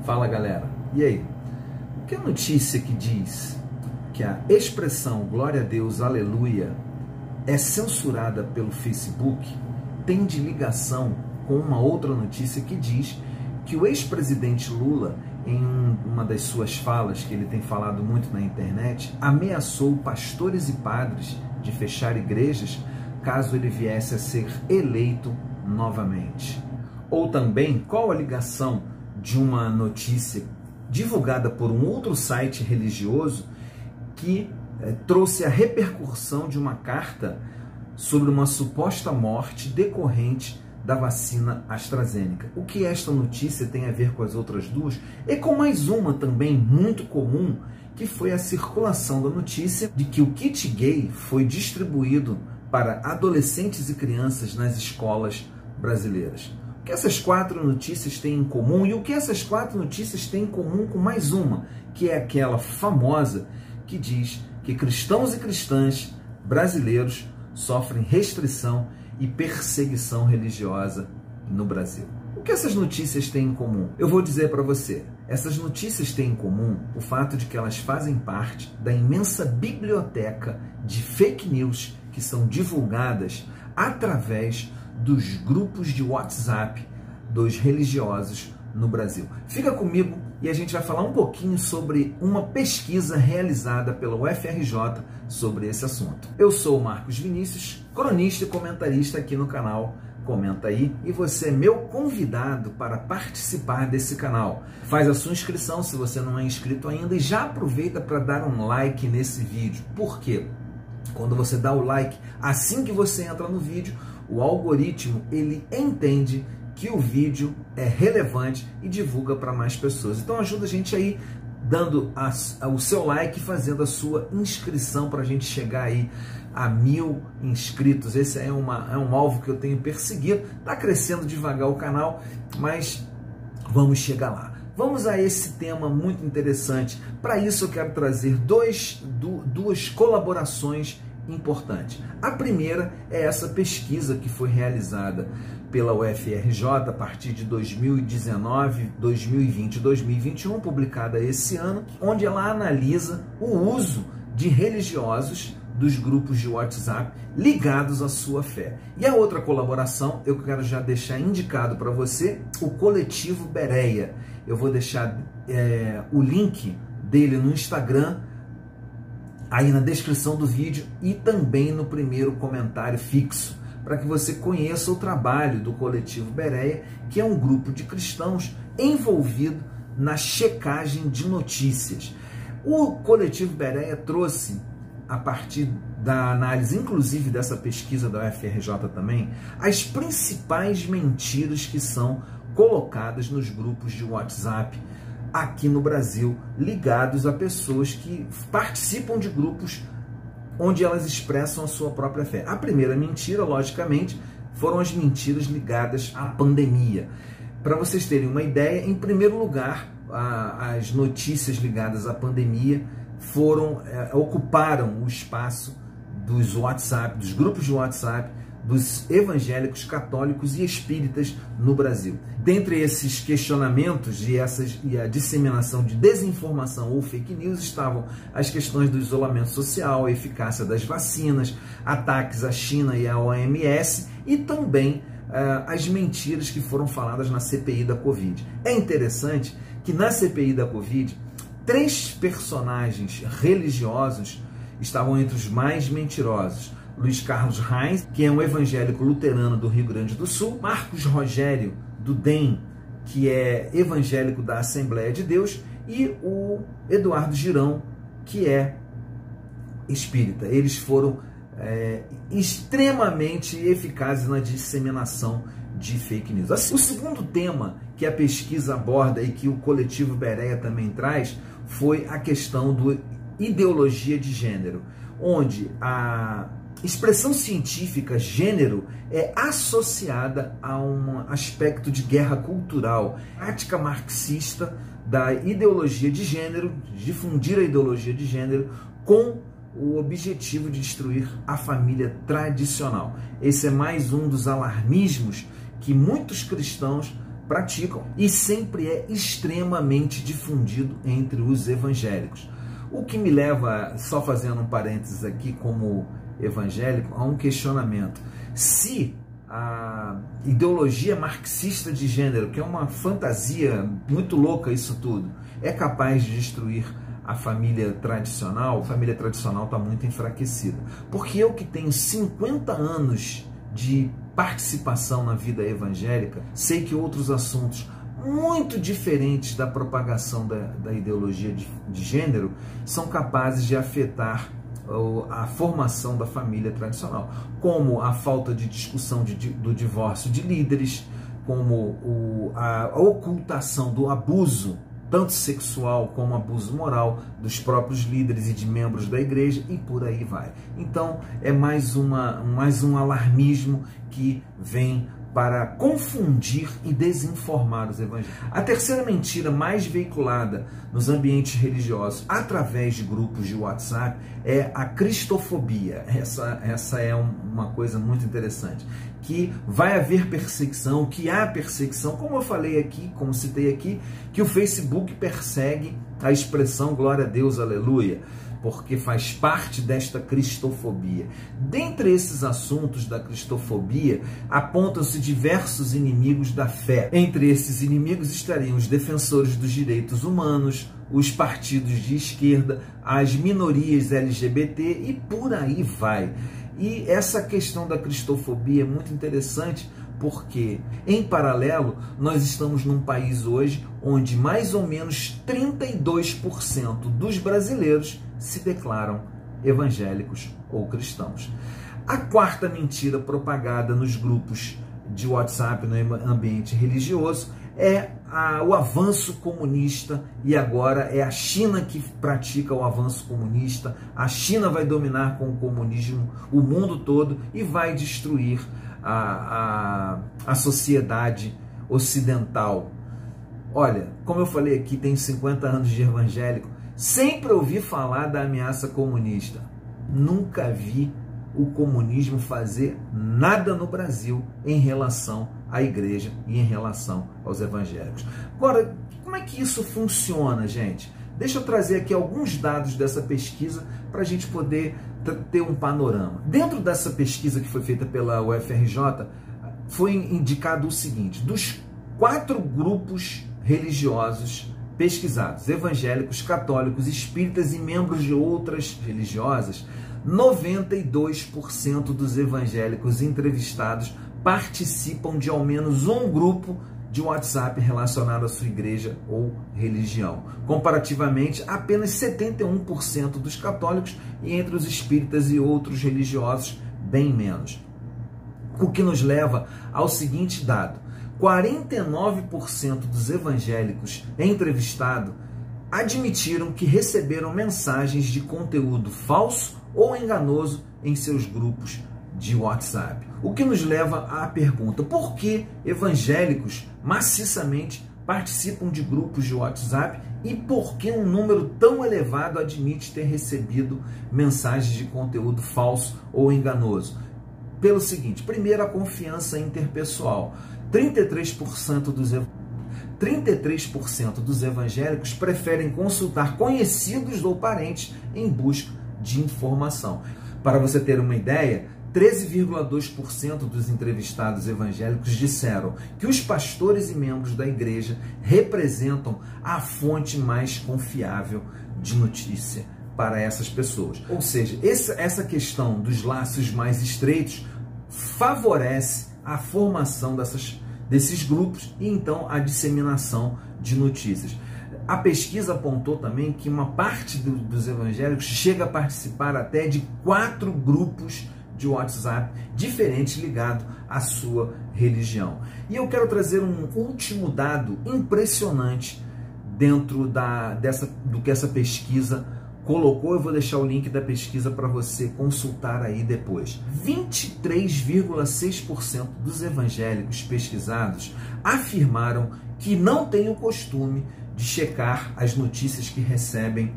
Fala galera, e aí? O que é a notícia que diz que a expressão glória a Deus, aleluia, é censurada pelo Facebook tem de ligação com uma outra notícia que diz que o ex-presidente Lula, em uma das suas falas, que ele tem falado muito na internet, ameaçou pastores e padres de fechar igrejas caso ele viesse a ser eleito novamente. Ou também, qual a ligação de uma notícia divulgada por um outro site religioso que trouxe a repercussão de uma carta sobre uma suposta morte decorrente da vacina AstraZeneca. O que esta notícia tem a ver com as outras duas? E com mais uma também muito comum, que foi a circulação da notícia de que o kit gay foi distribuído para adolescentes e crianças nas escolas brasileiras. O que essas quatro notícias têm em comum e o que essas quatro notícias têm em comum com mais uma, que é aquela famosa que diz que cristãos e cristãs brasileiros sofrem restrição e perseguição religiosa no Brasil. O que essas notícias têm em comum? Eu vou dizer para você. Essas notícias têm em comum o fato de que elas fazem parte da imensa biblioteca de fake news que são divulgadas através dos grupos de WhatsApp dos religiosos no Brasil. Fica comigo e a gente vai falar um pouquinho sobre uma pesquisa realizada pela UFRJ sobre esse assunto. Eu sou o Marcos Vinícius, cronista e comentarista aqui no canal Comenta Aí, e você é meu convidado para participar desse canal. Faz a sua inscrição se você não é inscrito ainda e já aproveita para dar um like nesse vídeo. Por quê? Quando você dá o like, assim que você entra no vídeo, o algoritmo ele entende que o vídeo é relevante e divulga para mais pessoas. Então ajuda a gente aí dando o seu like e fazendo a sua inscrição para a gente chegar aí a 1000 inscritos. Esse é um alvo que eu tenho perseguido. Está crescendo devagar o canal, mas vamos chegar lá. Vamos a esse tema muito interessante. Para isso eu quero trazer duas colaborações importantes. A primeira é essa pesquisa que foi realizada pela UFRJ a partir de 2019, 2020 e 2021, publicada esse ano, onde ela analisa o uso de religiosos dos grupos de WhatsApp ligados à sua fé. E a outra colaboração, eu quero já deixar indicado para você, o Coletivo Bereia. Eu vou deixar o link dele no Instagram, aí na descrição do vídeo e também no primeiro comentário fixo, para que você conheça o trabalho do Coletivo Bereia, que é um grupo de cristãos envolvido na checagem de notícias. O Coletivo Bereia trouxe, a partir da análise, inclusive dessa pesquisa da UFRJ também, as principais mentiras que são colocadas nos grupos de WhatsApp aqui no Brasil, ligados a pessoas que participam de grupos onde elas expressam a sua própria fé. A primeira mentira, logicamente, foram as mentiras ligadas à pandemia. Para vocês terem uma ideia, em primeiro lugar, as notícias ligadas à pandemia ocuparam o espaço dos WhatsApp, dos grupos de WhatsApp, dos evangélicos, católicos e espíritas no Brasil. Dentre esses questionamentos e a disseminação de desinformação ou fake news estavam as questões do isolamento social, a eficácia das vacinas, ataques à China e à OMS e também as mentiras que foram faladas na CPI da Covid. É interessante que na CPI da Covid, 3 personagens religiosos estavam entre os mais mentirosos. Luiz Carlos Reis, que é um evangélico luterano do Rio Grande do Sul, Marcos Rogério, do DEM, que é evangélico da Assembleia de Deus, e o Eduardo Girão, que é espírita. Eles foram extremamente eficazes na disseminação de fake news. O segundo tema que a pesquisa aborda e que o Coletivo Bereia também traz foi a questão da ideologia de gênero, onde a expressão científica gênero é associada a um aspecto de guerra cultural, prática marxista da ideologia de gênero, difundir a ideologia de gênero com o objetivo de destruir a família tradicional. Esse é mais um dos alarmismos que muitos cristãos praticam e sempre é extremamente difundido entre os evangélicos. O que me leva, só fazendo um parênteses aqui como evangélico, a um questionamento. Se a ideologia marxista de gênero, que é uma fantasia muito louca isso tudo, é capaz de destruir a família tradicional está muito enfraquecida. Porque eu que tenho 50 anos de participação na vida evangélica, sei que outros assuntos muito diferentes da propagação da ideologia de gênero são capazes de afetar a formação da família tradicional, como a falta de discussão do divórcio de líderes, como a ocultação do abuso, tanto sexual como abuso moral, dos próprios líderes e de membros da igreja, e por aí vai. Então, é mais um alarmismo que vem para confundir e desinformar os evangélicos. A terceira mentira mais veiculada nos ambientes religiosos através de grupos de WhatsApp é a cristofobia. Essa é uma coisa muito interessante, que vai haver perseguição, que há perseguição, como eu falei aqui, como citei aqui, que o Facebook persegue a expressão glória a Deus, aleluia, porque faz parte desta cristofobia. Dentre esses assuntos da cristofobia, apontam-se diversos inimigos da fé. Entre esses inimigos estariam os defensores dos direitos humanos, os partidos de esquerda, as minorias LGBT e por aí vai. E essa questão da cristofobia é muito interessante, porque, em paralelo, nós estamos num país hoje onde mais ou menos 32% dos brasileiros se declaram evangélicos ou cristãos. A quarta mentira propagada nos grupos de WhatsApp no ambiente religioso é o avanço comunista, e agora é a China que pratica o avanço comunista. A China vai dominar com o comunismo o mundo todo e vai destruir a sociedade ocidental. Olha, como eu falei aqui, tenho 50 anos de evangélico, sempre ouvi falar da ameaça comunista. Nunca vi o comunismo fazer nada no Brasil em relação à igreja e em relação aos evangélicos. Agora, como é que isso funciona, gente? Deixa eu trazer aqui alguns dados dessa pesquisa para a gente poder ter um panorama. Dentro dessa pesquisa que foi feita pela UFRJ, foi indicado o seguinte: dos 4 grupos religiosos pesquisados, evangélicos, católicos, espíritas e membros de outras religiosas, 92% dos evangélicos entrevistados participam de ao menos um grupo de WhatsApp relacionado à sua igreja ou religião. Comparativamente, apenas 71% dos católicos, e entre os espíritas e outros religiosos, bem menos. O que nos leva ao seguinte dado: 49% dos evangélicos entrevistados admitiram que receberam mensagens de conteúdo falso ou enganoso em seus grupos de WhatsApp. O que nos leva à pergunta: por que evangélicos maciçamente participam de grupos de WhatsApp e por que um número tão elevado admite ter recebido mensagens de conteúdo falso ou enganoso? Pelo seguinte: primeiro, a confiança interpessoal. 33% dos evangélicos preferem consultar conhecidos ou parentes em busca de informação. Para você ter uma ideia, 13,2% dos entrevistados evangélicos disseram que os pastores e membros da igreja representam a fonte mais confiável de notícia para essas pessoas. Ou seja, essa questão dos laços mais estreitos favorece a formação desses grupos e então a disseminação de notícias. A pesquisa apontou também que uma parte dos evangélicos chega a participar até de 4 grupos de WhatsApp diferentes ligados à sua religião. E eu quero trazer um último dado impressionante dentro do que essa pesquisa colocou. Eu vou deixar o link da pesquisa para você consultar aí depois. 23,6% dos evangélicos pesquisados afirmaram que não têm o costume de checar as notícias que recebem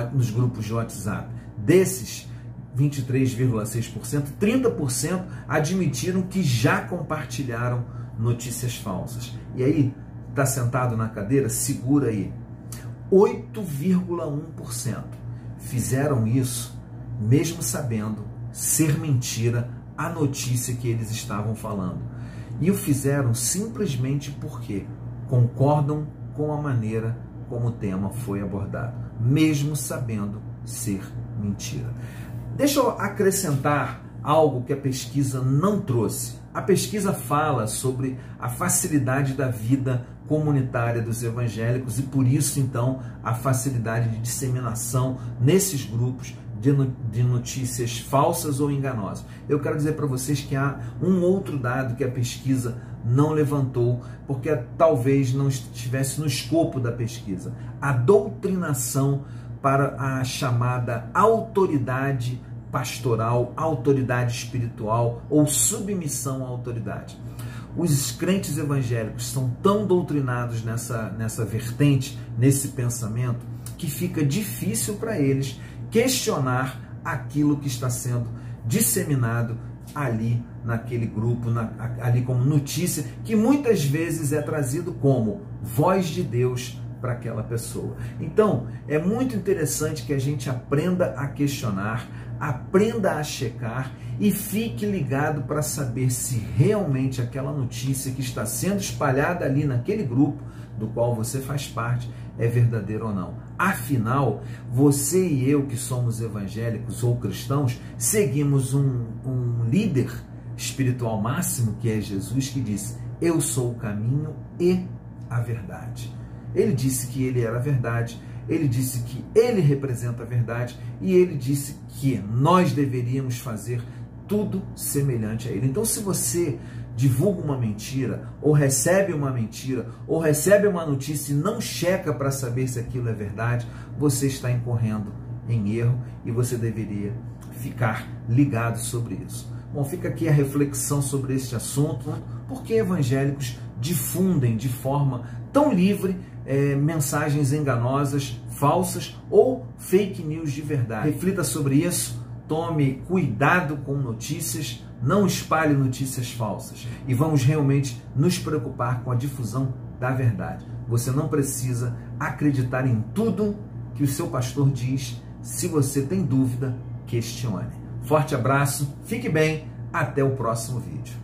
nos grupos de WhatsApp. Desses 23,6%, 30% admitiram que já compartilharam notícias falsas. E aí, está sentado na cadeira? Segura aí. 8,1% fizeram isso, mesmo sabendo ser mentira a notícia que eles estavam falando. E o fizeram simplesmente porque concordam com a maneira como o tema foi abordado, mesmo sabendo ser mentira. Deixa eu acrescentar algo que a pesquisa não trouxe. A pesquisa fala sobre a facilidade da vida comunitária dos evangélicos e por isso, então, a facilidade de disseminação nesses grupos de notícias falsas ou enganosas. Eu quero dizer para vocês que há um outro dado que a pesquisa não levantou, porque talvez não estivesse no escopo da pesquisa. A doutrinação para a chamada autoridade pastoral, autoridade espiritual ou submissão à autoridade. Os crentes evangélicos são tão doutrinados nessa vertente, nesse pensamento, que fica difícil para eles questionar aquilo que está sendo disseminado ali naquele grupo, ali como notícia, que muitas vezes é trazido como voz de Deus para aquela pessoa. Então, é muito interessante que a gente aprenda a questionar, aprenda a checar e fique ligado para saber se realmente aquela notícia que está sendo espalhada ali naquele grupo do qual você faz parte é verdadeira ou não. Afinal, você e eu que somos evangélicos ou cristãos, seguimos um líder espiritual máximo que é Jesus, que disse: eu sou o caminho e a verdade. Ele disse que ele era a verdade, ele disse que ele representa a verdade e ele disse que nós deveríamos fazer tudo semelhante a ele. Então, se você divulga uma mentira, ou recebe uma notícia e não checa para saber se aquilo é verdade, você está incorrendo em erro e você deveria ficar ligado sobre isso. Bom, fica aqui a reflexão sobre este assunto. Por que evangélicos difundem de forma tão livre mensagens enganosas, falsas ou fake news de verdade? Reflita sobre isso, tome cuidado com notícias, não espalhe notícias falsas e vamos realmente nos preocupar com a difusão da verdade. Você não precisa acreditar em tudo que o seu pastor diz. Se você tem dúvida, questione. Forte abraço, fique bem, até o próximo vídeo.